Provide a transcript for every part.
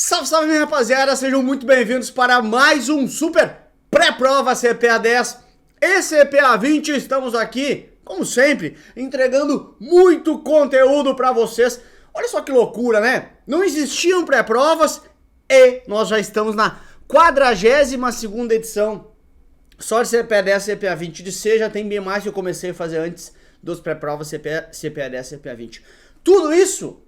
Salve, salve, minha rapaziada, sejam muito bem-vindos para mais um super pré-prova CPA 10 e CPA 20. Estamos aqui, como sempre, entregando muito conteúdo para vocês. Olha só que loucura, né? Não existiam pré-provas e nós já estamos na 42ª edição só de CPA 10 e CPA 20. De C já tem bem mais que eu comecei a fazer antes dos pré-provas CPA 10 e CPA 20. Tudo isso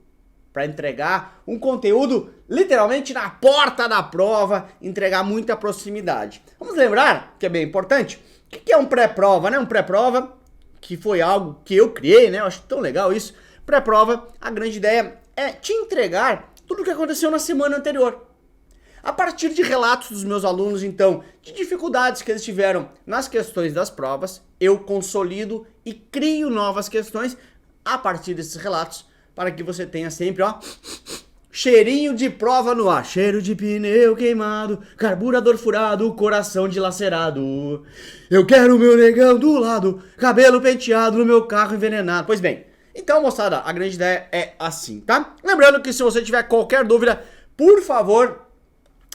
para entregar um conteúdo literalmente na porta da prova, entregar muita proximidade. Vamos lembrar que é bem importante. O que é um pré-prova, né? Um pré-prova que foi algo que eu criei, né? Eu acho tão legal isso. Pré-prova, a grande ideia é te entregar tudo o que aconteceu na semana anterior. A partir de relatos dos meus alunos, então, de dificuldades que eles tiveram nas questões das provas, eu consolido e crio novas questões a partir desses relatos, para que você tenha sempre, ó, cheirinho de prova no ar. Cheiro de pneu queimado, carburador furado, coração dilacerado. Eu quero o meu negão do lado, cabelo penteado no meu carro envenenado. Pois bem, então, moçada, a grande ideia é assim, tá? Lembrando que se você tiver qualquer dúvida, por favor,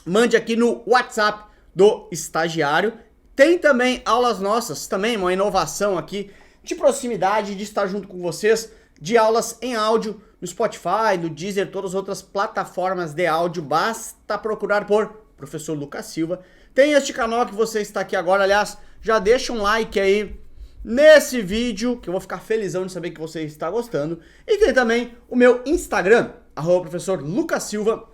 mande aqui no WhatsApp do estagiário. Tem também aulas nossas, também uma inovação aqui de proximidade, de estar junto com vocês, de aulas em áudio no Spotify, no Deezer, todas as outras plataformas de áudio. Basta procurar por Professor Lucas Silva. Tem este canal que você está aqui agora, aliás, já deixa um like aí nesse vídeo, que eu vou ficar felizão de saber que você está gostando. E tem também o meu Instagram, @Professor Lucas Silva,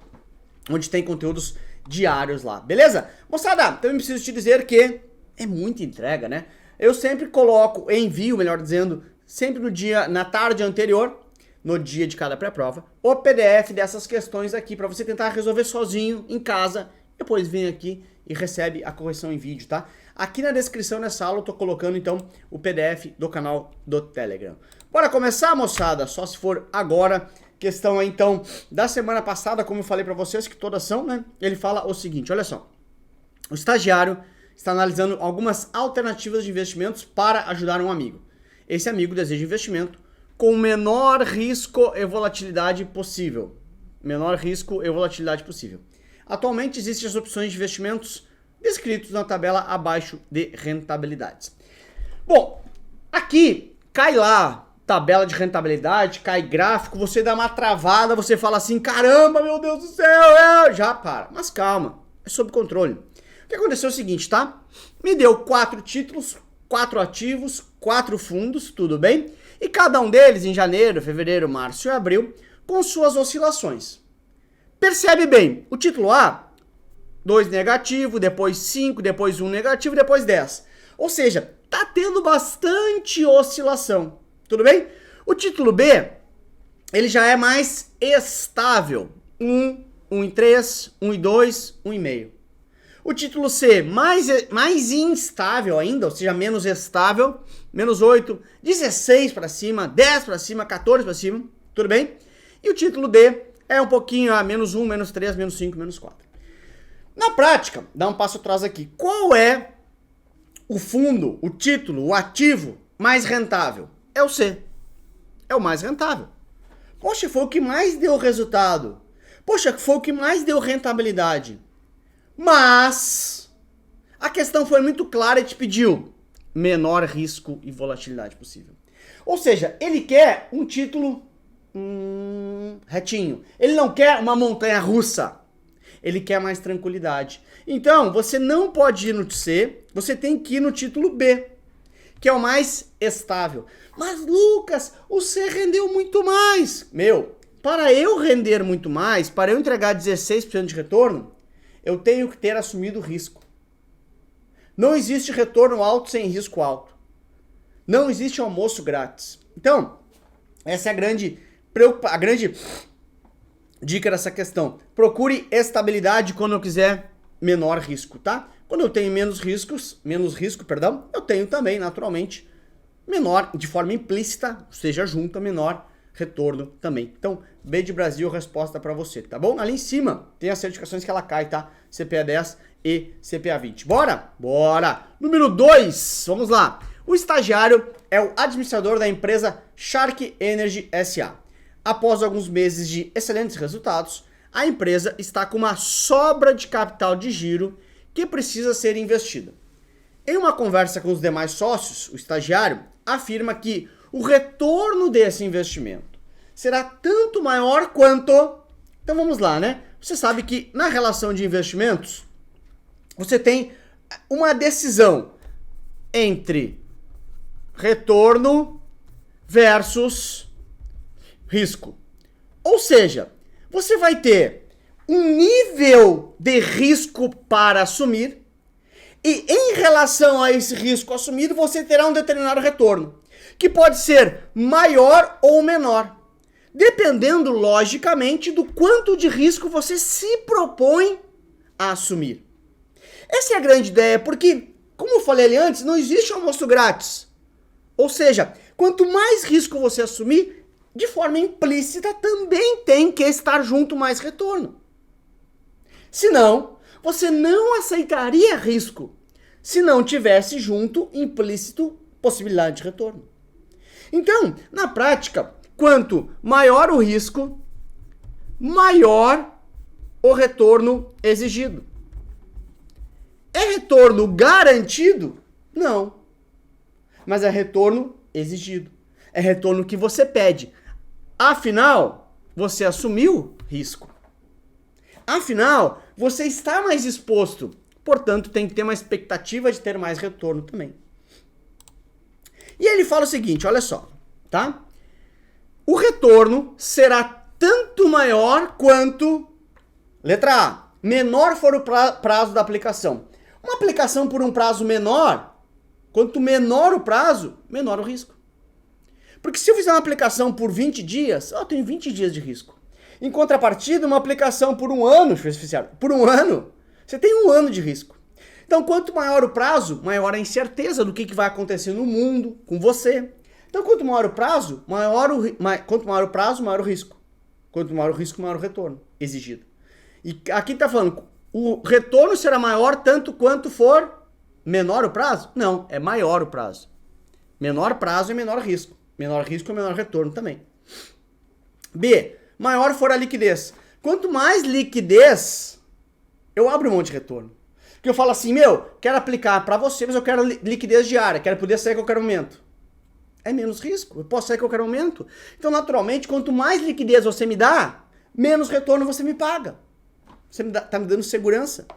onde tem conteúdos diários lá, beleza? Moçada, também preciso te dizer que é muita entrega, né? Eu sempre coloco, envio, melhor dizendo, sempre na tarde anterior, no dia de cada pré-prova, o PDF dessas questões aqui, para você tentar resolver sozinho em casa, depois vem aqui e recebe a correção em vídeo, tá? Aqui na descrição dessa aula eu tô colocando, então, o PDF do canal do Telegram. Bora começar, moçada? Só se for agora. Questão aí, então, da semana passada, como eu falei para vocês, que todas são, né? Ele fala o seguinte, olha só. O estagiário está analisando algumas alternativas de investimentos para ajudar um amigo. Esse amigo deseja investimento com o menor risco e volatilidade possível. Menor risco e volatilidade possível. Atualmente existem as opções de investimentos descritos na tabela abaixo de rentabilidades. Bom, aqui cai lá tabela de rentabilidade, cai gráfico, você dá uma travada, você fala assim, caramba, meu Deus do céu, já para. Mas calma, é sob controle. O que aconteceu é o seguinte, tá? Me deu 4 títulos, 4 ativos, 4 fundos, tudo bem? E cada um deles em janeiro, fevereiro, março e abril, com suas oscilações. Percebe bem, o título A, 2 negativo, depois 5, depois 1 negativo, depois 10. Ou seja, tá tendo bastante oscilação, tudo bem? O título B, ele já é mais estável, 1, 1,3, 1,2, 1,5. O título C, mais instável ainda, ou seja, menos estável, menos 8, 16 para cima, 10 para cima, 14 para cima, tudo bem? E o título D é um pouquinho a menos 1, menos 3, menos 5, menos 4. Na prática, dá um passo atrás aqui. Qual é o fundo, o título, o ativo mais rentável? É o C. É o mais rentável. Poxa, foi o que mais deu resultado. Poxa, foi o que mais deu rentabilidade. Mas a questão foi muito clara e te pediu menor risco e volatilidade possível. Ou seja, ele quer um título retinho. Ele não quer uma montanha russa. Ele quer mais tranquilidade. Então, você não pode ir no C, você tem que ir no título B, que é o mais estável. Mas, Lucas, o C rendeu muito mais. Meu, para eu render muito mais, para eu entregar 16% de retorno, eu tenho que ter assumido risco. Não existe retorno alto sem risco alto. Não existe almoço grátis. Então, essa é a grande dica dessa questão. Procure estabilidade quando eu quiser menor risco, tá? Quando eu tenho menos risco, eu tenho também, naturalmente, menor, de forma implícita, seja junta, menor retorno também. Então, B de Brasil, resposta para você, tá bom? Ali em cima tem as certificações que ela cai, tá? CPA 10 e CPA 20. Bora? Bora! Número 2, vamos lá. O estagiário é o administrador da empresa Shark Energy SA. Após alguns meses de excelentes resultados, a empresa está com uma sobra de capital de giro que precisa ser investida. Em uma conversa com os demais sócios, o estagiário afirma que o retorno desse investimento será tanto maior quanto... Então vamos lá, né? Você sabe que na relação de investimentos, você tem uma decisão entre retorno versus risco. Ou seja, você vai ter um nível de risco para assumir e em relação a esse risco assumido, você terá um determinado retorno, que pode ser maior ou menor, dependendo, logicamente, do quanto de risco você se propõe a assumir. Essa é a grande ideia, porque, como eu falei ali antes, não existe almoço grátis. Ou seja, quanto mais risco você assumir, de forma implícita, também tem que estar junto mais retorno. Senão, você não aceitaria risco se não tivesse junto implícito possibilidade de retorno. Então, na prática, quanto maior o risco, maior o retorno exigido. É retorno garantido? Não. Mas é retorno exigido. É retorno que você pede. Afinal, você assumiu risco. Afinal, você está mais exposto. Portanto, tem que ter uma expectativa de ter mais retorno também. E ele fala o seguinte, olha só, tá? O retorno será tanto maior quanto... Letra A. Menor for o prazo da aplicação. Uma aplicação por um prazo menor, quanto menor o prazo, menor o risco. Porque se eu fizer uma aplicação por 20 dias, eu tenho 20 dias de risco. Em contrapartida, uma aplicação por um ano, por um ano, você tem um ano de risco. Então, quanto maior o prazo, maior a incerteza do que vai acontecer no mundo, com você. Então, quanto maior o prazo, maior o risco. Quanto maior o risco, maior o retorno exigido. E aqui está falando, o retorno será maior tanto quanto for menor o prazo? Não, é maior o prazo. Menor prazo é menor risco. Menor risco é menor retorno também. B, maior for a liquidez. Quanto mais liquidez, eu abro mão de retorno. Porque eu falo assim, quero aplicar para você, mas eu quero liquidez diária, quero poder sair a qualquer momento. É menos risco, eu posso sair a qualquer momento. Então, naturalmente, quanto mais liquidez você me dá, menos retorno você me paga. Você tá me dando segurança.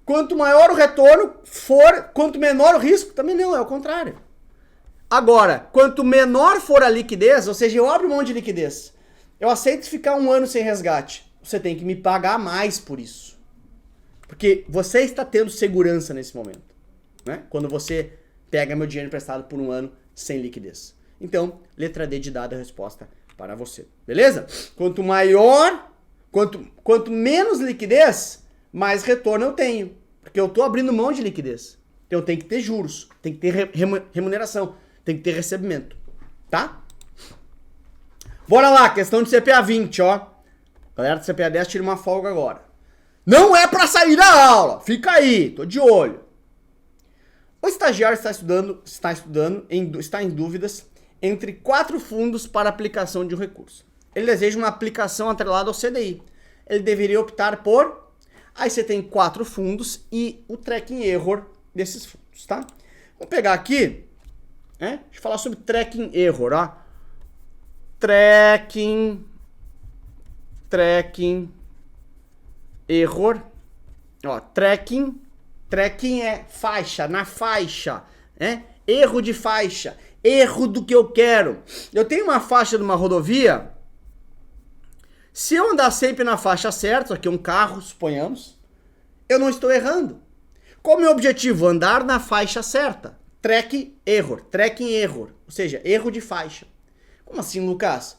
Quanto maior o retorno for, quanto menor o risco, também não, é o contrário. Agora, quanto menor for a liquidez, ou seja, eu abro mão de liquidez, eu aceito ficar um ano sem resgate, você tem que me pagar mais por isso. Porque você está tendo segurança nesse momento, né? Quando você pega meu dinheiro emprestado por um ano sem liquidez. Então, letra D de dada a resposta para você. Beleza? Quanto menos liquidez, mais retorno eu tenho. Porque eu estou abrindo mão de liquidez. Então eu tenho que ter juros, tem que ter remuneração, tem que ter recebimento. Tá? Bora lá, questão de CPA 20, ó. Galera do CPA 10, tira uma folga agora. Não é para sair da aula, fica aí, tô de olho. O estagiário está em dúvidas entre 4 fundos para aplicação de um recurso. Ele deseja uma aplicação atrelada ao CDI. Ele deveria optar por... Aí você tem 4 fundos e o tracking error desses fundos, tá? Vamos pegar aqui, né? Deixa eu falar sobre tracking error, ó. Tracking error. Ó, tracking é faixa, na faixa, né? Erro de faixa, erro do que eu quero. Eu tenho uma faixa de uma rodovia. Se eu andar sempre na faixa certa, aqui é um carro, suponhamos, eu não estou errando. Qual é o meu objetivo? Andar na faixa certa. Tracking error, ou seja, erro de faixa. Como assim, Lucas?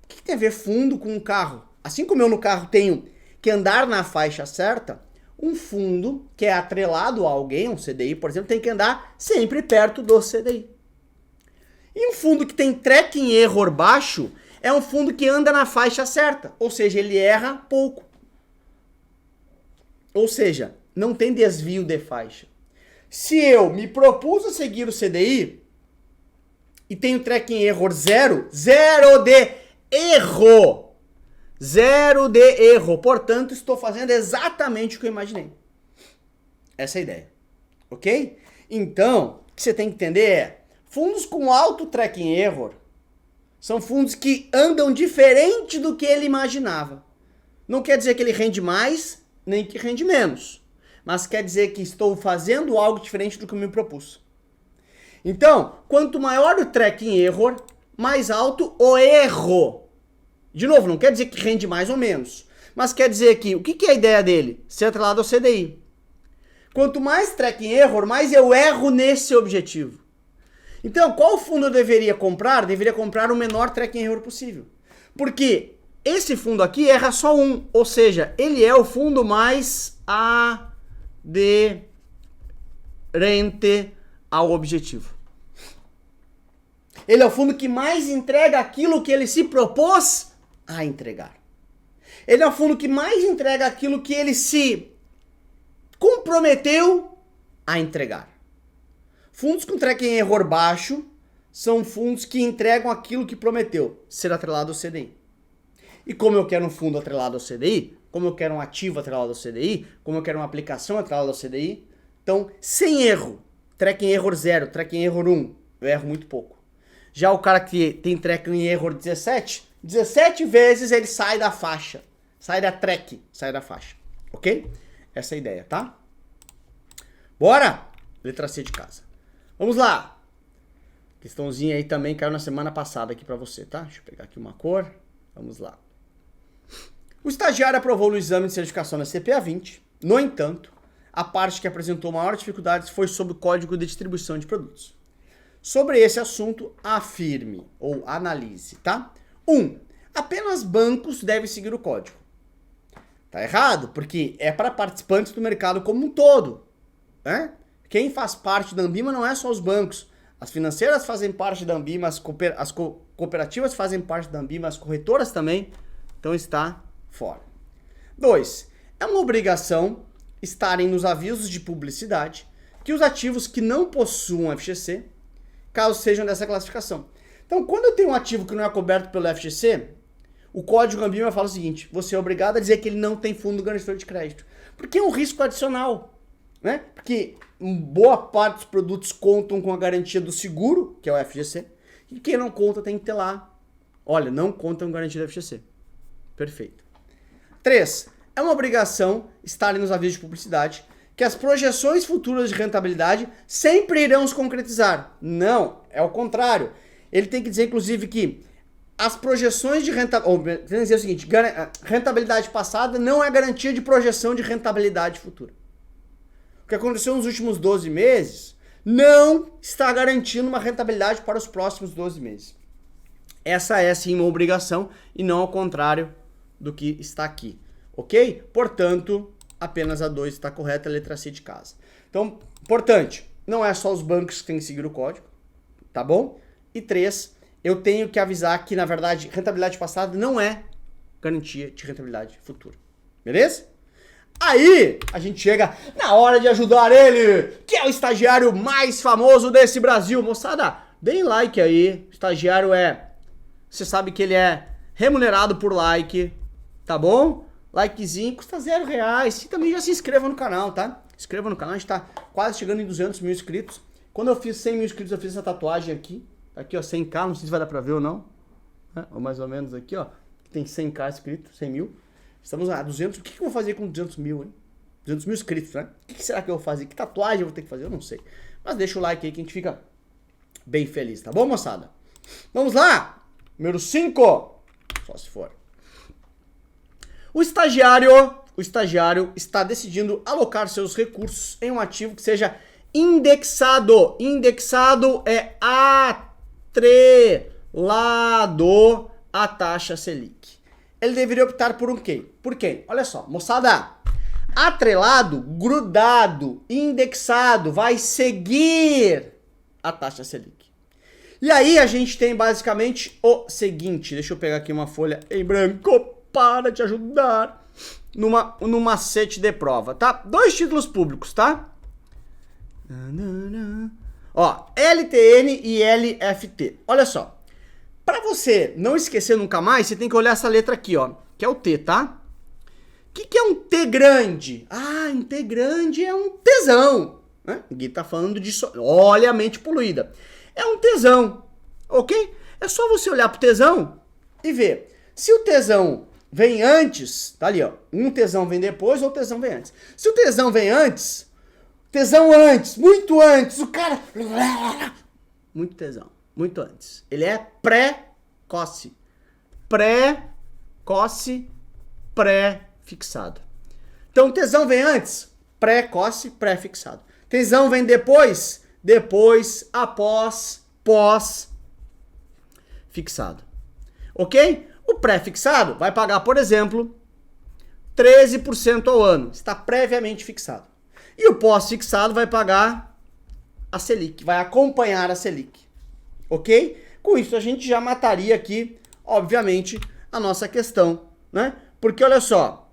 O que tem a ver fundo com um carro? Assim como eu no carro tenho que andar na faixa certa, um fundo que é atrelado a alguém, um CDI, por exemplo, tem que andar sempre perto do CDI. E um fundo que tem tracking error baixo é um fundo que anda na faixa certa, ou seja, ele erra pouco. Ou seja, não tem desvio de faixa. Se eu me propus a seguir o CDI e tenho tracking error zero de erro, Zero de erro. Portanto, estou fazendo exatamente o que eu imaginei. Essa é a ideia. Ok? Então, o que você tem que entender é, fundos com alto tracking error são fundos que andam diferente do que ele imaginava. Não quer dizer que ele rende mais, nem que rende menos. Mas quer dizer que estou fazendo algo diferente do que eu me propus. Então, quanto maior o tracking error, mais alto o erro. De novo, não quer dizer que rende mais ou menos. Mas quer dizer que, o que é a ideia dele? Ser atrelado ao CDI. Quanto mais tracking error, mais eu erro nesse objetivo. Então, qual fundo eu deveria comprar? Deveria comprar o menor tracking error possível. Porque esse fundo aqui erra só um. Ou seja, ele é o fundo mais aderente ao objetivo. Ele é o fundo que mais entrega aquilo que ele se propôs a entregar. Ele é o fundo que mais entrega aquilo que ele se comprometeu a entregar. Fundos com tracking error baixo são fundos que entregam aquilo que prometeu, ser atrelado ao CDI. E como eu quero um fundo atrelado ao CDI, como eu quero um ativo atrelado ao CDI, como eu quero uma aplicação atrelada ao CDI, então, sem erro, tracking error 0, tracking error 1, eu erro muito pouco. Já o cara que tem tracking error 17 vezes ele sai da faixa, sai da faixa, ok? Essa é a ideia, tá? Bora? Letra C de casa. Vamos lá. Questãozinha aí também caiu na semana passada aqui pra você, tá? Deixa eu pegar aqui uma cor. Vamos lá. O estagiário aprovou no exame de certificação na CPA 20. No entanto, a parte que apresentou maior dificuldades foi sobre o código de distribuição de produtos. Sobre esse assunto, afirme ou analise, tá? 1. Apenas bancos devem seguir o código. Tá errado, porque é para participantes do mercado como um todo, né? Quem faz parte da Ambima não é só os bancos. As financeiras fazem parte da Ambima, as cooperativas fazem parte da Ambima, as corretoras também. Então está fora. 2. É uma obrigação estarem nos avisos de publicidade que os ativos que não possuam FGC, caso sejam dessa classificação. Então, quando eu tenho um ativo que não é coberto pelo FGC, o código Ambima fala o seguinte, você é obrigado a dizer que ele não tem fundo garantidor de crédito. Porque é um risco adicional, né? Porque boa parte dos produtos contam com a garantia do seguro, que é o FGC, e quem não conta tem que ter lá, olha, não conta com garantia do FGC. Perfeito. 3. É uma obrigação estarem nos avisos de publicidade que as projeções futuras de rentabilidade sempre irão se concretizar. Não, é o contrário. Ele tem que dizer, inclusive, que as projeções de rentabilidade... Tem que dizer o seguinte, rentabilidade passada não é garantia de projeção de rentabilidade futura. O que aconteceu nos últimos 12 meses não está garantindo uma rentabilidade para os próximos 12 meses. Essa é sim uma obrigação e não ao contrário do que está aqui. Ok? Portanto, apenas a 2 está correta, a letra C de casa. Então, importante, não é só os bancos que têm que seguir o código, tá bom? E 3, eu tenho que avisar que, na verdade, rentabilidade passada não é garantia de rentabilidade futura. Beleza? Aí, a gente chega na hora de ajudar ele, que é o estagiário mais famoso desse Brasil. Moçada, deem like aí. O estagiário você sabe que ele é remunerado por like, tá bom? Likezinho, custa R$0. E também já se inscreva no canal, tá? Inscreva no canal, a gente tá quase chegando em 200 mil inscritos. Quando eu fiz 100 mil inscritos, eu fiz essa tatuagem aqui. Aqui, ó, 100k, não sei se vai dar pra ver ou não. Ou mais ou menos aqui, ó. Tem 100k inscritos, 100 mil. Estamos a 200, o que eu vou fazer com 200 mil, hein? 200 mil inscritos, né? O que será que eu vou fazer? Que tatuagem eu vou ter que fazer? Eu não sei. Mas deixa o like aí que a gente fica bem feliz, tá bom, moçada? Vamos lá! Número 5. Só se for. O estagiário está decidindo alocar seus recursos em um ativo que seja indexado. Indexado é atrelado à taxa Selic. Ele deveria optar por um quê? Por quem? Olha só, moçada, atrelado, grudado, indexado, vai seguir a taxa Selic. E aí a gente tem basicamente o seguinte, deixa eu pegar aqui uma folha em branco para te ajudar no macete de prova, tá? 2 títulos públicos, tá? Ó, LTN e LFT. Olha só. Para você não esquecer nunca mais, você tem que olhar essa letra aqui, ó, que é o T, tá? O que é um T grande? Ah, um T grande é um tesão. Né? O Gui tá falando disso. Olha a mente poluída. É um tesão, ok? É só você olhar pro tesão e ver. Se o tesão vem antes, tá ali, ó. Um tesão vem depois ou o tesão vem antes. Se o tesão vem antes, muito antes, o cara... Muito tesão, muito antes. Ele é pré-coce. Pré-coce, pré-fixado. Então, tesão vem antes, pré-coce, pré-fixado. Tesão vem depois, após, pós-fixado. Ok? O pré-fixado vai pagar, por exemplo, 13% ao ano. Está previamente fixado. E o pós-fixado vai pagar a Selic, vai acompanhar a Selic. Ok? Com isso a gente já mataria aqui, obviamente, a nossa questão, né? Porque olha só,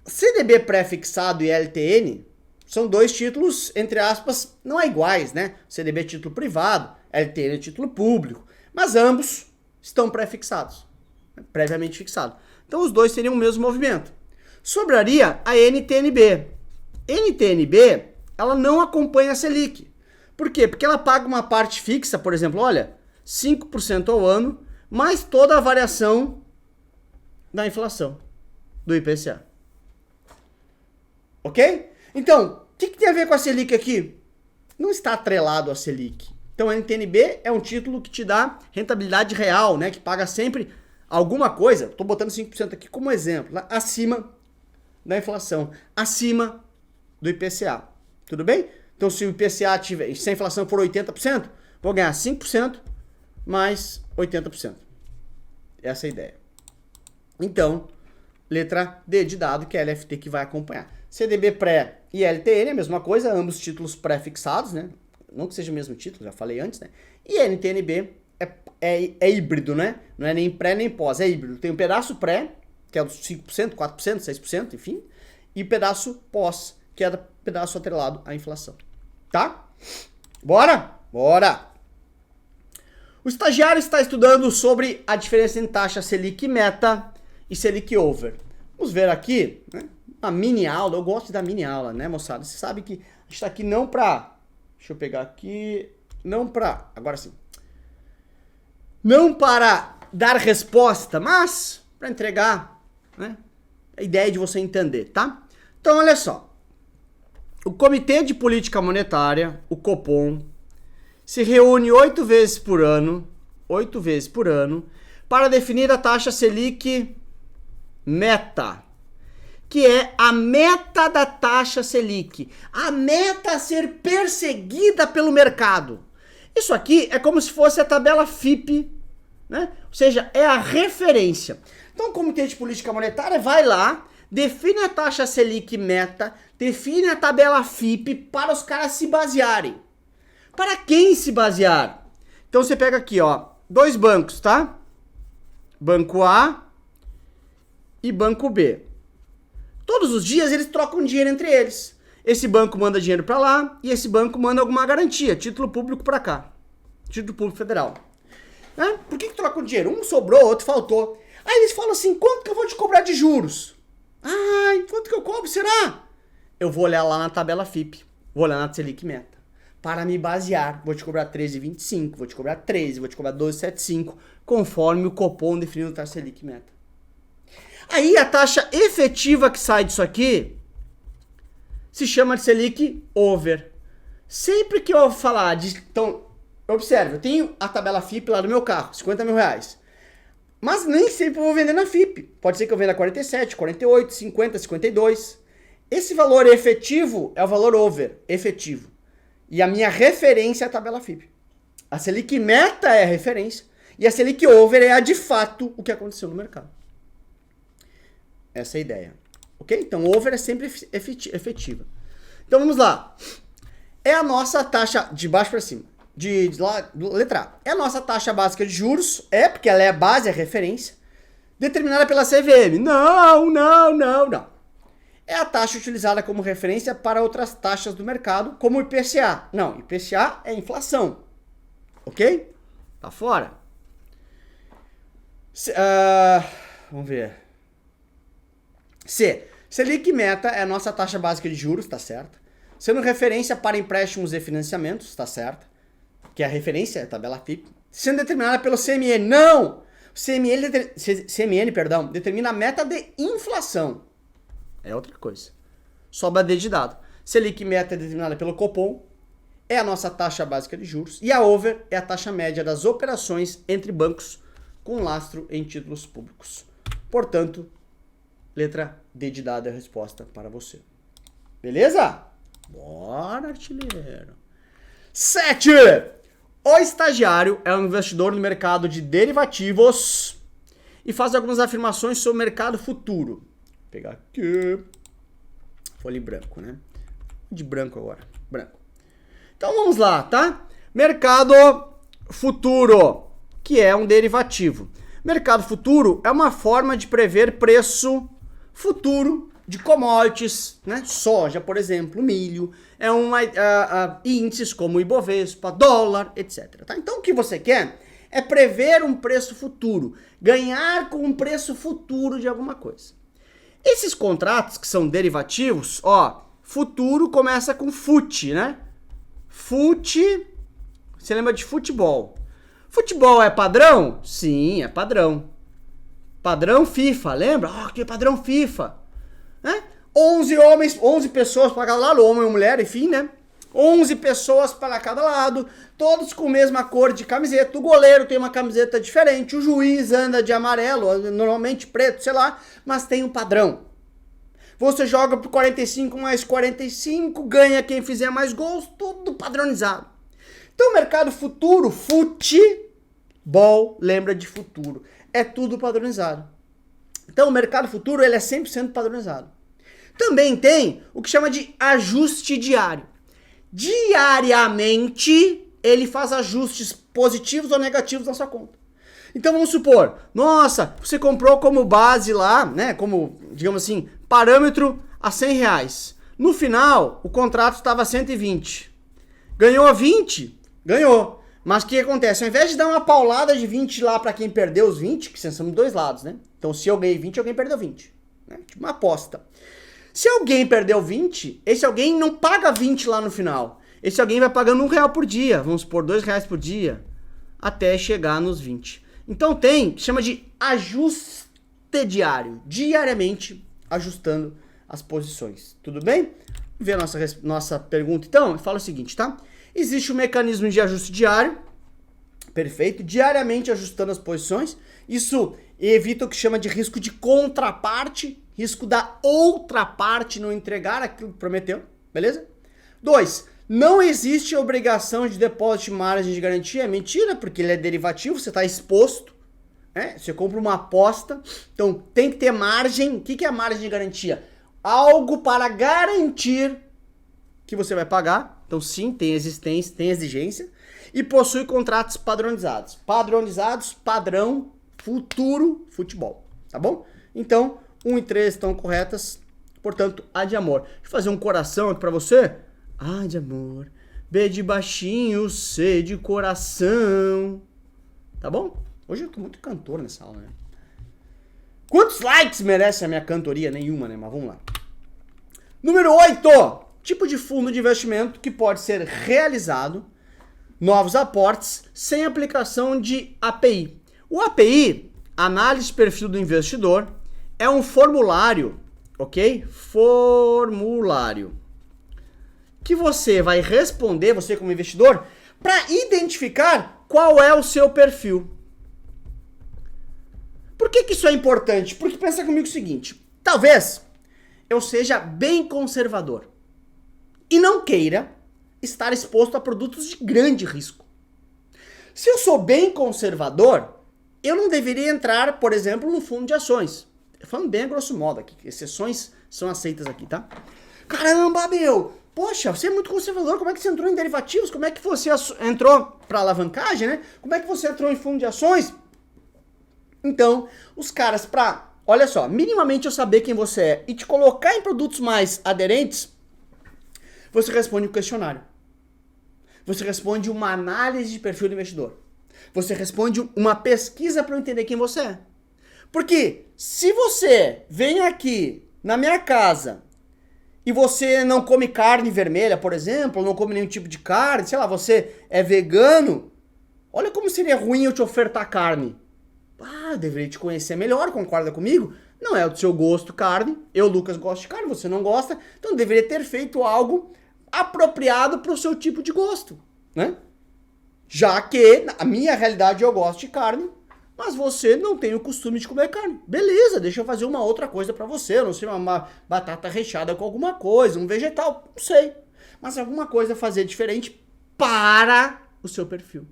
CDB pré-fixado e LTN são dois títulos, entre aspas, não iguais, né? CDB é título privado, LTN é título público, mas ambos estão pré-fixados, previamente fixado. Então os dois teriam o mesmo movimento. Sobraria a NTNB. NTNB, ela não acompanha a Selic. Por quê? Porque ela paga uma parte fixa, por exemplo, olha, 5% ao ano, mais toda a variação da inflação, do IPCA. Ok? Então, o que tem a ver com a Selic aqui? Não está atrelado à Selic. Então, a NTNB é um título que te dá rentabilidade real, né? Que paga sempre alguma coisa. Estou botando 5% aqui como exemplo, né? Acima da inflação, acima do IPCA. Tudo bem? Então, se o IPCA tiver, se a inflação for 80%, vou ganhar 5% mais 80%. Essa é a ideia. Então, letra D de dado, que é a LFT que vai acompanhar. CDB pré e LTN, a mesma coisa, ambos títulos pré-fixados, né? Não que seja o mesmo título, já falei antes, né? E NTNB é híbrido, né? Não é nem pré nem pós, é híbrido. Tem um pedaço pré, que é dos 5%, 4%, 6%, enfim, e pedaço pós, que é o pedaço atrelado à inflação. Tá? Bora? Bora! O estagiário está estudando sobre a diferença entre taxa Selic meta e Selic over. Vamos ver aqui, né? Uma mini aula, eu gosto da mini aula, né, moçada? Você sabe que a gente está aqui não para... Deixa eu pegar aqui... Não para... Agora sim. Não para dar resposta, mas para entregar, né, a ideia de você entender, tá? Então, olha só. O Comitê de Política Monetária, o Copom, se reúne 8 vezes por ano, para definir a taxa Selic meta, que é a meta da taxa Selic, a meta a ser perseguida pelo mercado. Isso aqui é como se fosse a tabela FIPE, né? Ou seja, é a referência. Então o Comitê de Política Monetária vai lá, define a taxa Selic meta, define a tabela FIPE para os caras se basearem. Para quem se basear? Então você pega aqui, ó, dois bancos, tá? Banco A e Banco B. Todos os dias eles trocam dinheiro entre eles. Esse banco manda dinheiro para lá e esse banco manda alguma garantia, título público para cá. Título público federal. Né? Por que trocam dinheiro? Um sobrou, outro faltou. Aí eles falam assim, quanto que eu vou te cobrar de juros? Ai, quanto que eu cobro, será? Eu vou olhar lá na tabela FIPE, vou olhar na Selic meta. Para me basear, vou te cobrar 13,25, vou te cobrar 13, vou te cobrar 12,75, conforme o Copom definindo a taxa Selic meta. Aí a taxa efetiva que sai disso aqui se chama de Selic over. Sempre que eu falar de... Então, observe, eu tenho a tabela FIPE lá do meu carro, 50 mil reais. Mas nem sempre eu vou vender na FIPE. Pode ser que eu venda 47, 48, 50, 52. Esse valor efetivo é o valor over, efetivo. E a minha referência é a tabela FIPE. A Selic meta é a referência. E a Selic over é a de fato o que aconteceu no mercado. Essa é a ideia. Ok? Então, over é sempre efetiva. Então, vamos lá. É a nossa taxa de baixo para cima. Letra A. É a nossa taxa básica de juros. É, porque ela é a base, é a referência. Determinada pela CVM. Não. É a taxa utilizada como referência para outras taxas do mercado, como o IPCA. Não, IPCA é inflação. Ok? Tá fora. Vamos ver. C. Selic meta é a nossa taxa básica de juros, tá certo? Sendo referência para empréstimos e financiamentos, tá certo? Que é a referência, a tabela FIP. Sendo determinada pelo CMN. Não! O CMN, determina a meta de inflação. É outra coisa. Sobra D de dado. Selic meta é determinada pelo Copom. É a nossa taxa básica de juros. E a over é a taxa média das operações entre bancos com lastro em títulos públicos. Portanto, letra D de dado é a resposta para você. Beleza? Bora, artilheiro. 7. O estagiário é um investidor no mercado de derivativos e faz algumas afirmações sobre o mercado futuro. Vou pegar aqui. Folha em branco, né? De branco agora. Branco. Então vamos lá, tá? Mercado futuro, que é um derivativo. Mercado futuro é uma forma de prever preço futuro de commodities, né? Soja, por exemplo, milho, índices como Ibovespa, dólar, etc. Tá? Então o que você quer é prever um preço futuro, ganhar com um preço futuro de alguma coisa. Esses contratos que são derivativos, ó, futuro começa com FUT, né? FUT, você lembra de futebol. Futebol é padrão? Sim, é padrão. Padrão FIFA, lembra? Ah, que padrão FIFA. Né? 11 pessoas para cada lado, homem e mulher, enfim, né? 11 pessoas para cada lado, todos com a mesma cor de camiseta. O goleiro tem uma camiseta diferente, o juiz anda de amarelo, normalmente preto, sei lá, mas tem um padrão. Você joga por 45 mais 45, ganha quem fizer mais gols, tudo padronizado. Então o mercado futuro, futebol, lembra de futuro. É tudo padronizado. Então o mercado futuro ele é 100% padronizado. Também tem o que chama de ajuste diário. Diariamente ele faz ajustes positivos ou negativos na sua conta. Então vamos supor, nossa, você comprou como base lá, né, como, digamos assim, parâmetro a R$100. No final, o contrato estava a 120. Ganhou 20? Ganhou. Mas o que acontece? Ao invés de dar uma paulada de 20 lá para quem perdeu os 20, que são dos dois lados, né? Então se eu ganhei 20, alguém perdeu 20. Né? Tipo uma aposta. Se alguém perdeu 20, esse alguém não paga 20 lá no final. Esse alguém vai pagando R$1 por dia, vamos supor, R$2 por dia, até chegar nos 20. Então tem, chama de ajuste diário, diariamente ajustando as posições. Tudo bem? Vamos ver a nossa pergunta então? Fala o seguinte, tá? Existe um mecanismo de ajuste diário, perfeito, diariamente ajustando as posições. Isso evita o que chama de risco de contraparte, risco da outra parte não entregar aquilo que prometeu, beleza? 2. Não existe obrigação de depósito de margem de garantia. É mentira, porque ele é derivativo, você está exposto. Né? Você compra uma aposta, então tem que ter margem. O que é a margem de garantia? Algo para garantir que você vai pagar. Então sim, tem existência, tem exigência. E possui contratos padronizados. Padronizados, padrão, futuro, futebol. Tá bom? Então, 1 e 3 estão corretas. Portanto, A de amor. Deixa eu fazer um coração aqui para você. A de amor, B de baixinho, C de coração. Tá bom? Hoje eu tô muito cantor nessa aula, né? Quantos likes merece a minha cantoria? Nenhuma, né? Mas vamos lá. Número 8. Tipo de fundo de investimento que pode ser realizado, novos aportes, sem aplicação de API. O API, Análise de Perfil do Investidor, é um formulário, ok? Formulário. Que você vai responder, você como investidor, para identificar qual é o seu perfil. Por que isso é importante? Porque pensa comigo o seguinte, talvez eu seja bem conservador e não queira estar exposto a produtos de grande risco. Se eu sou bem conservador, eu não deveria entrar, por exemplo, no fundo de ações. Falando bem a grosso modo aqui, exceções são aceitas aqui, tá? Caramba, meu! Poxa, você é muito conservador, como é que você entrou em derivativos? Como é que você entrou para alavancagem, né? Como é que você entrou em fundo de ações? Então, os caras, olha só, minimamente eu saber quem você é e te colocar em produtos mais aderentes, você responde um questionário. Você responde uma análise de perfil do investidor. Você responde uma pesquisa para eu entender quem você é. Porque Se você vem aqui na minha casa e você não come carne vermelha, por exemplo, não come nenhum tipo de carne, sei lá, você é vegano, olha como seria ruim eu te ofertar carne. Ah, eu deveria te conhecer melhor, concorda comigo? Não é do seu gosto carne, eu, Lucas, gosto de carne, você não gosta, então eu deveria ter feito algo apropriado para o seu tipo de gosto, né? Já que, na minha realidade, eu gosto de carne, mas você não tem o costume de comer carne. Beleza, deixa eu fazer uma outra coisa para você, não sei, uma batata recheada com alguma coisa, um vegetal, não sei. Mas alguma coisa fazer diferente para o seu perfil.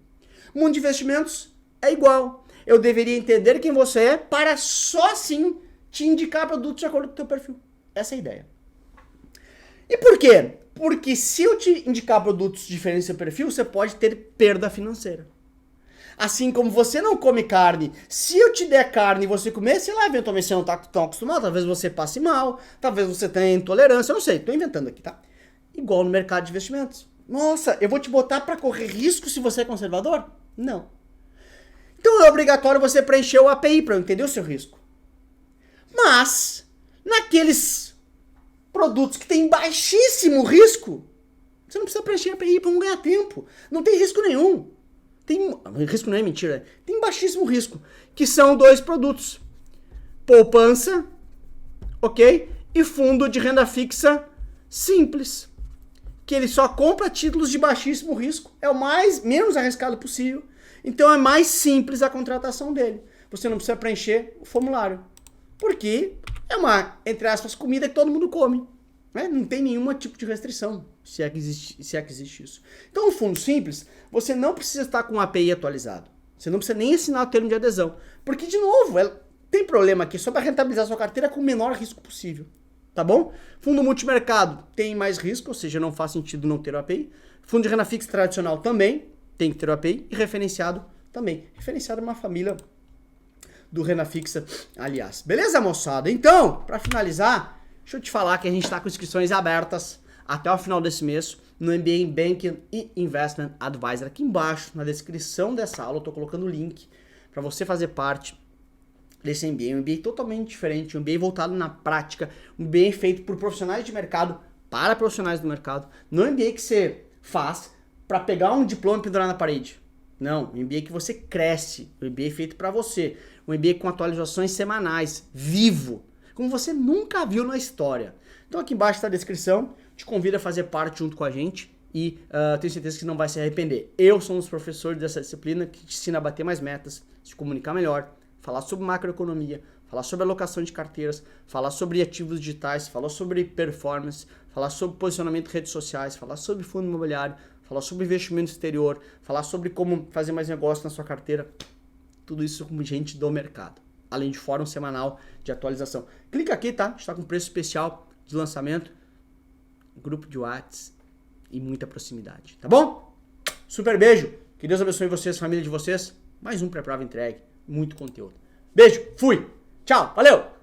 Mundo de investimentos é igual. Eu deveria entender quem você é para só assim te indicar produtos de acordo com o teu perfil. Essa é a ideia. E por quê? Porque se eu te indicar produtos diferentes do seu perfil, você pode ter perda financeira. Assim como você não come carne, se eu te der carne e você comer, sei lá, eventualmente você não está tão acostumado, talvez você passe mal, talvez você tenha intolerância, eu não sei, estou inventando aqui, tá? Igual no mercado de investimentos. Nossa, eu vou te botar para correr risco se você é conservador? Não. Então é obrigatório você preencher o API para eu entender o seu risco. Mas, naqueles produtos que têm baixíssimo risco, você não precisa preencher API para não ganhar tempo. Não tem risco nenhum. Risco não é mentira. Tem baixíssimo risco. Que são 2 produtos. Poupança, ok? E fundo de renda fixa simples. Que ele só compra títulos de baixíssimo risco. É o menos arriscado possível. Então é mais simples a contratação dele. Você não precisa preencher o formulário. Porque é uma, entre aspas, comida que todo mundo come. Né? Não tem nenhum tipo de restrição, se é que existe isso. Então, o fundo simples, você não precisa estar com o API atualizado. Você não precisa nem assinar o termo de adesão. Porque, de novo, tem problema aqui só para rentabilizar sua carteira com o menor risco possível. Tá bom? Fundo multimercado tem mais risco, ou seja, não faz sentido não ter o API. Fundo de renda fixa tradicional também tem que ter o API. E referenciado também. Referenciado é uma família do renda fixa, aliás. Beleza, moçada? Então, para finalizar, deixa eu te falar que a gente está com inscrições abertas até o final desse mês no MBA em Banking e Investment Advisor. Aqui embaixo, na descrição dessa aula, eu estou colocando o link para você fazer parte desse MBA. Um MBA totalmente diferente, um MBA voltado na prática, um MBA feito por profissionais de mercado, para profissionais do mercado. Não é um MBA que você faz para pegar um diploma e pendurar na parede. Não, um MBA que você cresce, um MBA feito para você, um MBA com atualizações semanais, vivo, como você nunca viu na história. Então aqui embaixo está a descrição, te convido a fazer parte junto com a gente e tenho certeza que não vai se arrepender. Eu sou um dos professores dessa disciplina que te ensina a bater mais metas, se comunicar melhor, falar sobre macroeconomia, falar sobre alocação de carteiras, falar sobre ativos digitais, falar sobre performance, falar sobre posicionamento em redes sociais, falar sobre fundo imobiliário, falar sobre investimento exterior, falar sobre como fazer mais negócio na sua carteira. Tudo isso com gente do mercado. Além de fórum semanal de atualização. Clica aqui, tá? Está com preço especial de lançamento, grupo de WhatsApp e muita proximidade, tá bom? Super beijo. Que Deus abençoe vocês, família de vocês. Mais um pré-prova entregue. Muito conteúdo. Beijo. Fui. Tchau. Valeu.